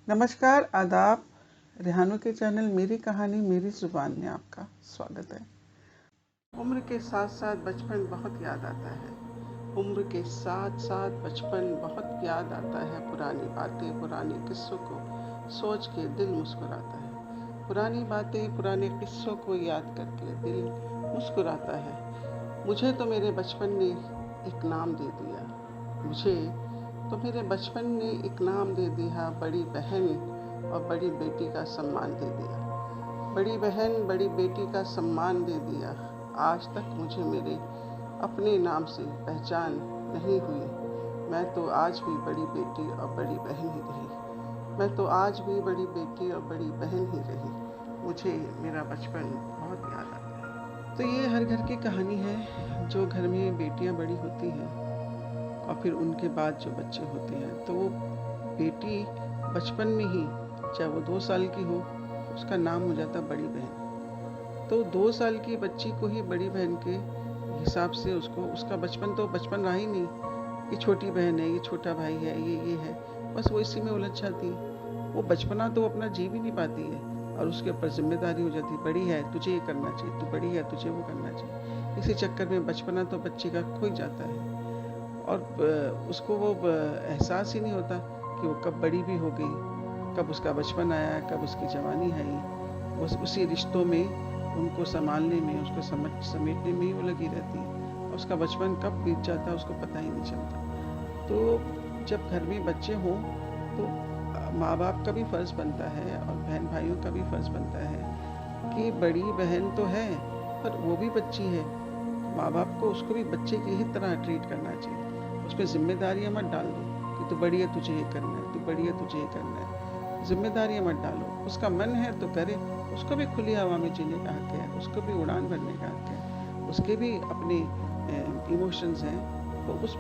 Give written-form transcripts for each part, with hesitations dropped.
नमस्कार, आदाब। रेहानों के चैनल मेरी कहानी मेरी ज़ुबान में आपका स्वागत है। उम्र के साथ साथ बचपन बहुत याद आता है। उम्र के साथ साथ बचपन बहुत याद आता है। पुरानी बातें, पुराने किस्सों को सोच के दिल मुस्कुराता है। पुरानी बातें, पुराने किस्सों को याद करके दिल मुस्कुराता है। मुझे तो मेरे बचपन ने एक नाम दे दिया। मुझे तो मेरे बचपन ने एक नाम दे दिया। बड़ी बहन और बड़ी बेटी का सम्मान दे दिया। बड़ी बहन बड़ी बेटी का सम्मान दे दिया। आज तक मुझे मेरे अपने नाम से पहचान नहीं हुई। मैं तो आज भी बड़ी बेटी और बड़ी बहन ही रही। मैं तो आज भी बड़ी बेटी और बड़ी बहन ही रही। मुझे मेरा बचपन बहुत याद आता है। तो ये हर घर की कहानी है। जो घर में बेटियां बड़ी होती हैं और फिर उनके बाद जो बच्चे होते हैं, तो वो बेटी बचपन में ही, चाहे वो 2 साल की हो, उसका नाम हो जाता बड़ी बहन। तो 2 साल की बच्ची को ही बड़ी बहन के हिसाब से उसका बचपन तो बचपन रहा ही नहीं। ये छोटी बहन है, ये छोटा भाई है, ये है, बस वो इसी में उलझ जाती है। वो बचपना तो अपना जी भी नहीं पाती है और उसके ऊपर जिम्मेदारी हो जाती है। बड़ी है, तुझे ये करना चाहिए, तू बड़ी है, तुझे वो करना चाहिए। इसी चक्कर में बचपना तो बच्चे का खो जाता है और उसको वो एहसास ही नहीं होता कि वो कब बड़ी भी हो गई, कब उसका बचपन आया, कब उसकी जवानी आई। बस उसी रिश्तों में उनको संभालने में, उसको समेटने में ही वो लगी रहती है और उसका बचपन कब बीत जाता है उसको पता ही नहीं चलता। तो जब घर में बच्चे हों तो माँ बाप का भी फ़र्ज़ बनता है और बहन भाइयों का भी फ़र्ज़ बनता है कि बड़ी बहन तो है पर वो भी बच्ची है। माँ बाप को उसको भी बच्चे की ही तरह ट्रीट करना चाहिए। उस पर जिम्मेदारियाँ मत डाल दो कि तू बड़ी है, तुझे ये करना है, तू बड़ी है, तुझे ये करना है। जिम्मेदारियाँ मत डालो। उसका मन है तो करे। उसको भी खुली हवा में जीने का हक है, उसको भी उड़ान भरने का हक है, उसके भी अपने इमोशंस हैं। तो उस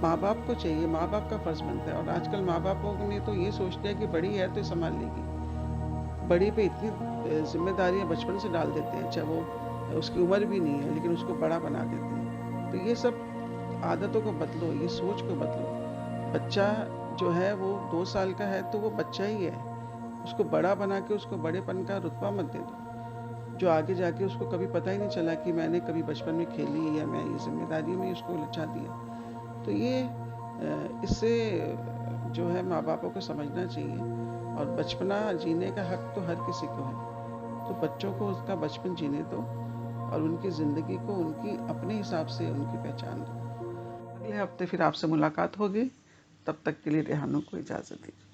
माँ बाप को चाहिए, माँ बाप का फ़र्ज़ बनता है। और आजकल माँ बापों ने तो ये सोच लिया कि बड़ी है तो संभाल लेगी। बड़ी पे इतनी जिम्मेदारियाँ बचपन से डाल देते हैं, चाहे वो उसकी उम्र भी नहीं है लेकिन उसको बड़ा बना देते हैं। तो ये सब आदतों को बदलो, ये सोच को बदलो। बच्चा जो है वो 2 साल का है तो वो बच्चा ही है। उसको बड़ा बना के उसको बड़ेपन का रुतबा मत दे दो, जो आगे जाके उसको कभी पता ही नहीं चला कि मैंने कभी बचपन में खेली या मैं ये जिम्मेदारी में उसको उलझा दिया। तो ये इससे जो है माँ बापों को समझना चाहिए। और बचपना जीने का हक तो हर किसी को है। तो बच्चों को उसका बचपन जीने दो और उनकी ज़िंदगी को उनकी अपने हिसाब से उनकी पहचान दो। अगले हफ्ते फिर आपसे मुलाकात होगी। तब तक के लिए रेहानों को इजाज़त दीजिए।